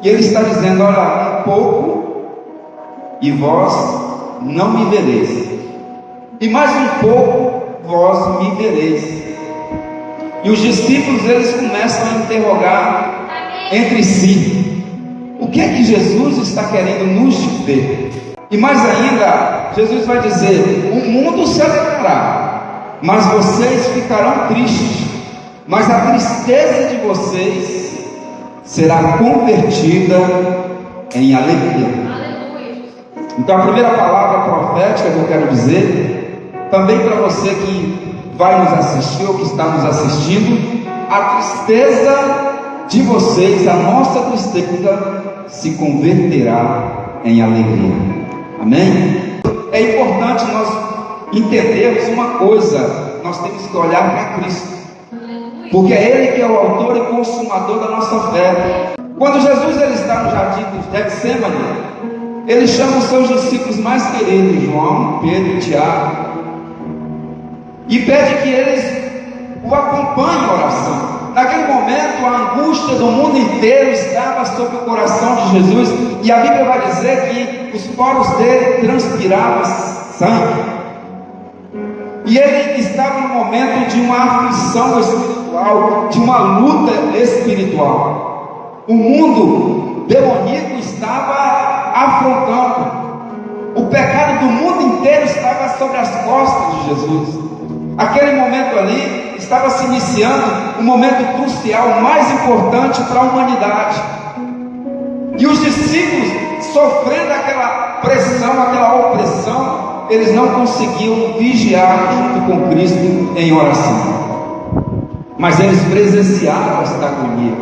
E ele está dizendo: olha, um pouco e vós não me vereis, e mais um pouco vós me vereis. E os discípulos, eles começam a interrogar entre si: o que é que Jesus está querendo nos dizer? E mais ainda, Jesus vai dizer: o mundo se alegrará, mas vocês ficarão tristes, mas a tristeza de vocês será convertida em alegria. Então a primeira palavra profética que eu quero dizer, também para você que vai nos assistir ou que está nos assistindo: a tristeza de vocês, a nossa tristeza, se converterá em alegria. Amém? É importante nós entendermos uma coisa: nós temos que olhar para Cristo, porque é Ele que é o autor e consumador da nossa fé. Quando Jesus ele está no jardim de Getsemane, ele chama os seus discípulos mais queridos, João, Pedro e Tiago, e pede que eles o acompanhem em oração. Naquele momento, a angústia do mundo inteiro estava sobre o coração de Jesus, e a Bíblia vai dizer que os poros dele transpiravam sangue, e ele estava no momento de uma aflição espiritual, de uma luta espiritual. O mundo demoníaco estava afrontando, o pecado do mundo inteiro estava sobre as costas de Jesus. Aquele momento ali estava se iniciando um momento crucial, o mais importante para a humanidade. E os discípulos, sofrendo aquela pressão, aquela opressão, eles não conseguiam vigiar junto com Cristo em oração. Mas eles presenciaram esta agonia,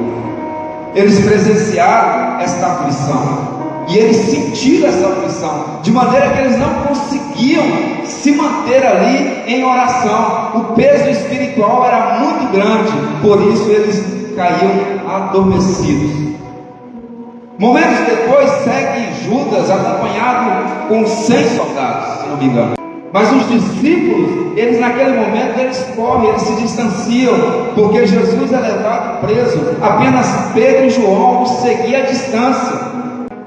eles presenciaram esta aflição, e eles sentiram essa aflição, de maneira que eles não conseguiam se manter ali em oração. O peso espiritual era muito grande, por isso eles caíam adormecidos. Momentos depois segue Judas, acompanhado com 100 soldados, se não me engano. Mas os discípulos, eles naquele momento, eles correm, eles se distanciam, porque Jesus é levado preso. Apenas Pedro e João o seguiam à distância.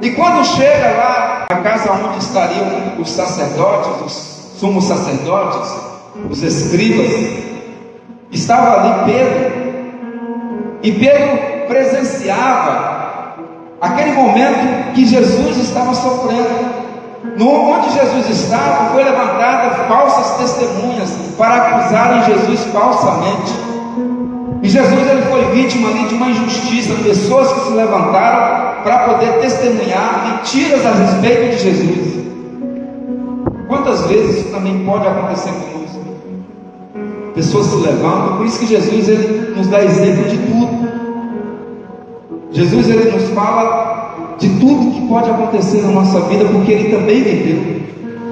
E quando chega lá na casa onde estariam os sacerdotes, os sumos sacerdotes, os escribas, estava ali Pedro, e Pedro presenciava aquele momento que Jesus estava sofrendo. Onde Jesus estava, foi levantada falsas testemunhas para acusarem Jesus falsamente. E Jesus ele foi vítima ali de uma injustiça, pessoas que se levantaram para poder testemunhar mentiras a respeito de Jesus. Quantas vezes isso também pode acontecer conosco? Pessoas se levantam, por isso que Jesus ele nos dá exemplo de tudo. Jesus ele nos fala de tudo que pode acontecer na nossa vida, porque ele também viveu.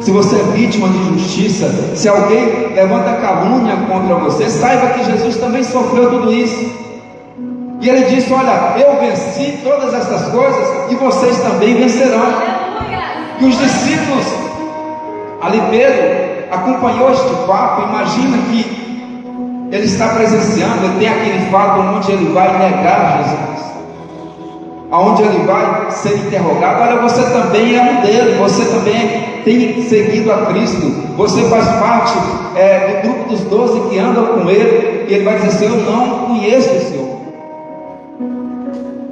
Se você é vítima de injustiça, se alguém levanta calúnia contra você, saiba que Jesus também sofreu tudo isso. E ele disse: olha, eu venci todas essas coisas e vocês também vencerão. E os discípulos, ali Pedro, acompanhou este fato. Imagina que ele está presenciando, ele tem aquele fato onde ele vai negar Jesus, aonde ele vai ser interrogado. Olha, você também é um dele, você também tem seguido a Cristo, você faz parte do grupo dos 12 que andam com ele. E ele vai dizer assim: eu não conheço o Senhor.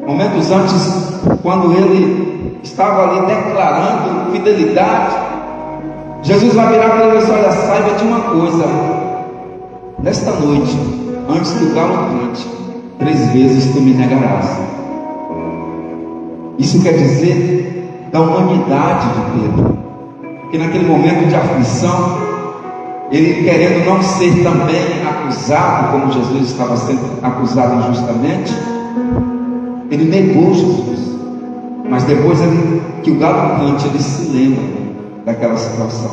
Momentos antes, quando ele estava ali declarando fidelidade, Jesus vai virar para ele e dizer: olha, saiba de uma coisa, nesta noite, antes que o galo cante, 3 vezes tu me negarás. Isso quer dizer da humanidade de Pedro, que naquele momento de aflição, ele querendo não ser também acusado, como Jesus estava sendo acusado injustamente, ele negou Jesus. Mas depois que o galo cante, ele se lembra daquela situação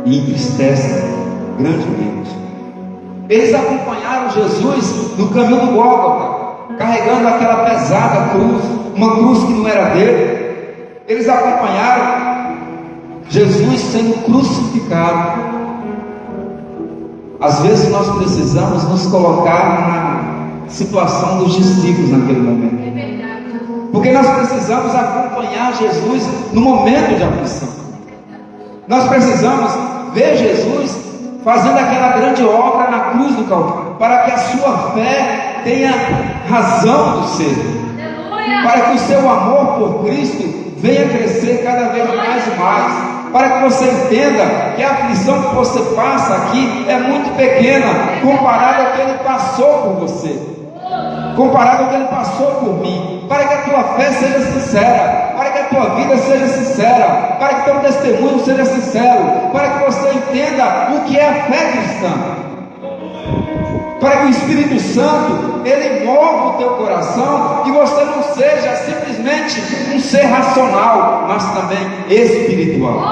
e entristece grandemente. Eles acompanharam Jesus no caminho do Gólgota, carregando aquela pesada cruz, uma cruz que não era dele. Eles acompanharam Jesus sendo crucificado. Às vezes nós precisamos nos colocar na situação dos discípulos naquele momento. Porque nós precisamos acompanhar Jesus no momento de aflição. Nós precisamos ver Jesus fazendo aquela grande obra na cruz do Calvário, para que a sua fé tenha razão do ser, para que o seu amor por Cristo venha crescer cada vez mais e mais, para que você entenda que a aflição que você passa aqui é muito pequena comparado ao que Ele passou por você, comparado ao que Ele passou por mim, para que a tua fé seja sincera, para que a tua vida seja sincera, para que teu testemunho seja sincero, para que você entenda o que é a fé cristã, para que o Espírito Santo, Ele mova o teu coração e você não seja simplesmente um ser racional, mas também espiritual.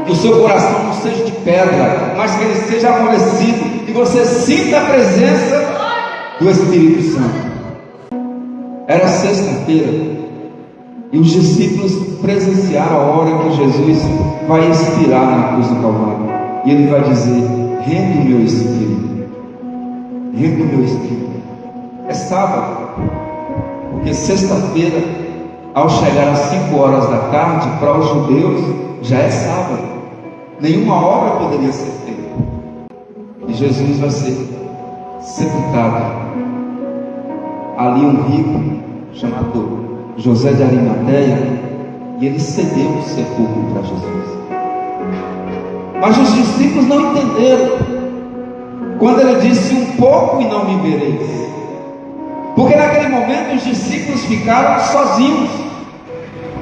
Que o seu coração não seja de pedra, mas que ele seja amolecido e você sinta a presença do Espírito Santo. Era sexta-feira e os discípulos presenciaram a hora que Jesus vai expirar na cruz do Calvário, e Ele vai dizer: rende o meu espírito, rende o meu espírito. É sábado, porque sexta-feira, ao chegar às 5 horas da tarde, para os judeus já é sábado, nenhuma obra poderia ser feita, e Jesus vai ser sepultado. Ali um rico chamado José de Arimateia, e ele cedeu o sepulcro para Jesus. Mas os discípulos não entenderam quando ele disse: um pouco e não me vereis. Porque naquele momento os discípulos ficaram sozinhos.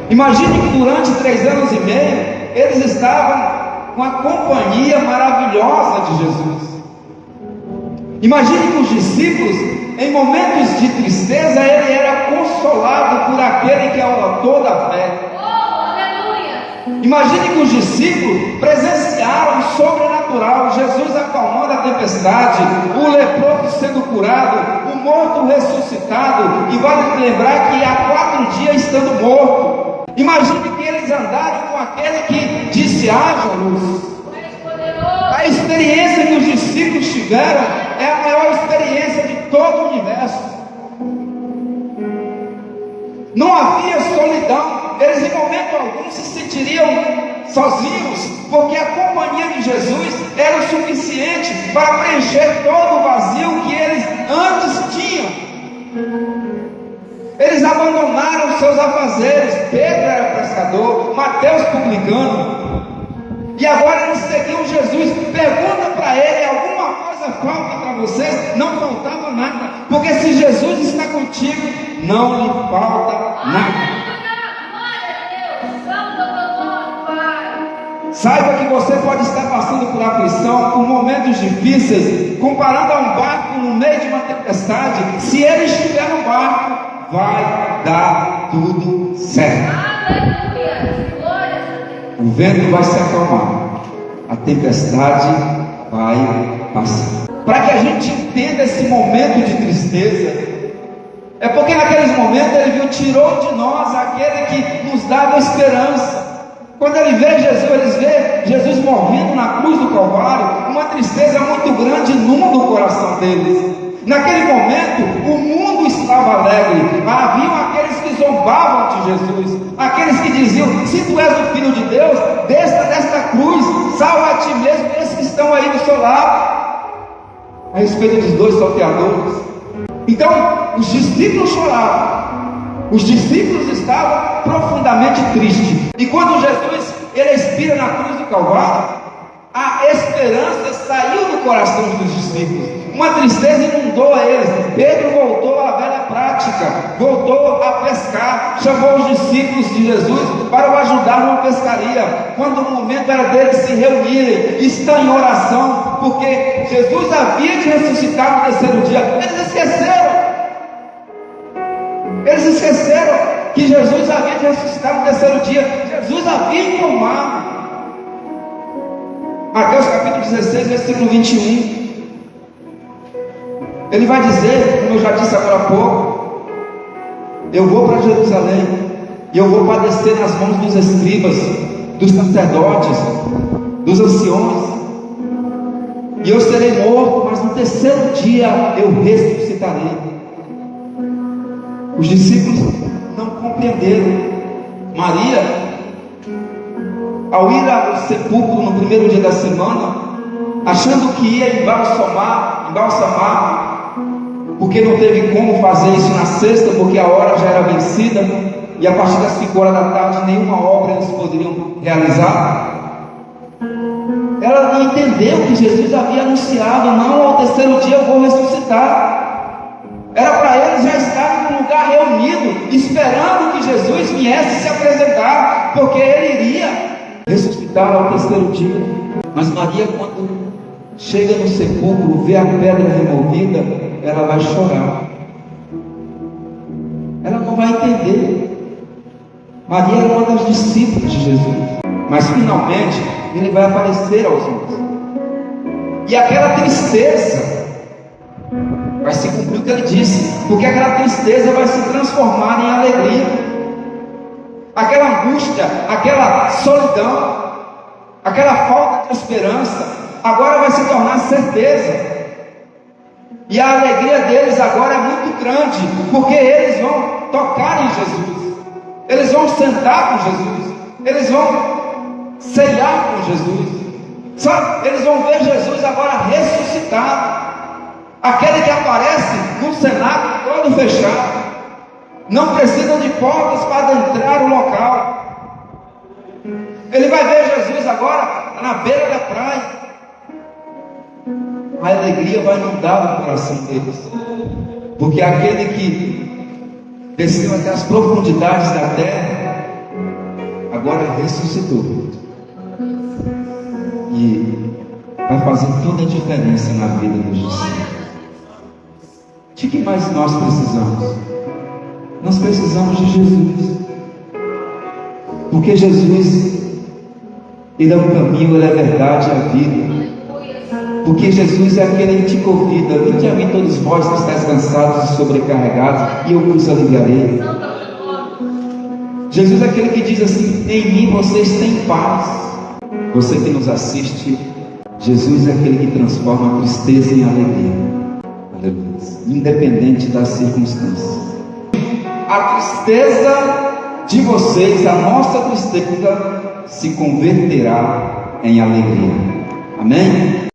Imagine que durante 3 anos e meio eles estavam com a companhia maravilhosa de Jesus. Imagine que os discípulos, em momentos de tristeza, ele era consolado por aquele que é o autor da fé. Imagine que os discípulos presenciaram o sobrenatural, Jesus acalmando a tempestade, o leproso sendo curado, o morto ressuscitado, e vale lembrar que há 4 dias estando morto. Imagine que eles andaram com aquele que disse: haja luz. A experiência que os discípulos tiveram é a maior experiência de todo o universo. Não havia solidão. Eles em momento algum se sentiriam sozinhos, porque a companhia de Jesus era o suficiente para preencher todo o vazio que eles antes tinham. Eles abandonaram seus afazeres. Pedro era pescador, Mateus publicano, e agora eles seguiam Jesus. Pergunta para ele: alguma coisa falta para vocês? Não faltava nada, porque se Jesus está contigo, não lhe falta nada. Saiba que você pode estar passando por aflição, por momentos difíceis, comparando a um barco no meio de uma tempestade. Se ele estiver no barco, vai dar tudo certo. O vento vai se acalmar, a tempestade vai passar. Para que a gente entenda esse momento de tristeza, é porque naqueles momentos ele viu, tirou de nós aquele que nos dava esperança. Quando ele vê Jesus, eles vê Jesus morrendo na cruz do Calvário, uma tristeza muito grande inunda o coração deles. Naquele momento, o mundo estava alegre. Haviam aqueles que zombavam de Jesus, aqueles que diziam: se tu és o Filho de Deus, desça desta cruz, salva a ti mesmo, esses que estão aí do seu lado. A respeito dos 2 salteadores. Então, os discípulos choravam. Os discípulos estavam profundamente tristes. E quando Jesus ele expira na cruz do Calvário, a esperança saiu do coração dos discípulos. Uma tristeza inundou eles. Pedro voltou à velha prática, voltou a pescar, chamou os discípulos de Jesus para o ajudar numa pescaria. Quando o momento era deles se reunirem, estar em oração, porque Jesus havia de ressuscitar no 3º dia. Eles esqueceram que Jesus havia de ressuscitar no 3º dia. Jesus havia informado. Mateus capítulo 16, versículo 21. Ele vai dizer, como eu já disse agora há pouco: eu vou para Jerusalém, e eu vou padecer nas mãos dos escribas, dos sacerdotes, dos anciões, e eu serei morto, mas no 3º dia eu ressuscitarei. Os discípulos não compreenderam. Maria, ao ir ao sepulcro no primeiro dia da semana, achando que ia embalsamar, porque não teve como fazer isso na sexta, porque a hora já era vencida, e a partir das 5 horas da tarde nenhuma obra eles poderiam realizar. Ela não entendeu que Jesus havia anunciado: não, ao terceiro dia eu vou ressuscitar. Era para eles já estarem num lugar reunido, esperando que Jesus viesse se apresentar, porque ele iria ressuscitar ao terceiro dia. Mas Maria, quando chega no sepulcro, vê a pedra removida, ela vai chorar. Ela não vai entender. Maria era uma das discípulas de Jesus, mas finalmente ele vai aparecer aos homens, e aquela tristeza vai se cumprir o que ele disse, porque aquela tristeza vai se transformar em alegria. Aquela angústia, aquela solidão, aquela falta de esperança, agora vai se tornar certeza. E a alegria deles agora é muito grande, porque eles vão tocar em Jesus, eles vão sentar com Jesus, eles vão ceiar com Jesus, sabe? Eles vão ver Jesus agora ressuscitado, aquele que aparece num cenário todo fechado, não precisam de portas para adentrar o local. Ele vai ver Jesus agora na beira da praia. A alegria vai inundar o coração deles, porque aquele que desceu até as profundidades da terra agora ressuscitou, e vai fazer toda a diferença na vida dos discípulos. De que mais nós precisamos? Nós precisamos de Jesus, porque Jesus, ele é o caminho, ele é a verdade, a vida. Porque Jesus é aquele que te convida: vinde a mim todos vós que estáis cansados e sobrecarregados, e eu vos aliviarei. Jesus é aquele que diz assim: em mim vocês têm paz. Você que nos assiste, Jesus é aquele que transforma a tristeza em alegria. Aleluia. Independente das circunstâncias. A tristeza de vocês, a nossa tristeza, se converterá em alegria. Amém?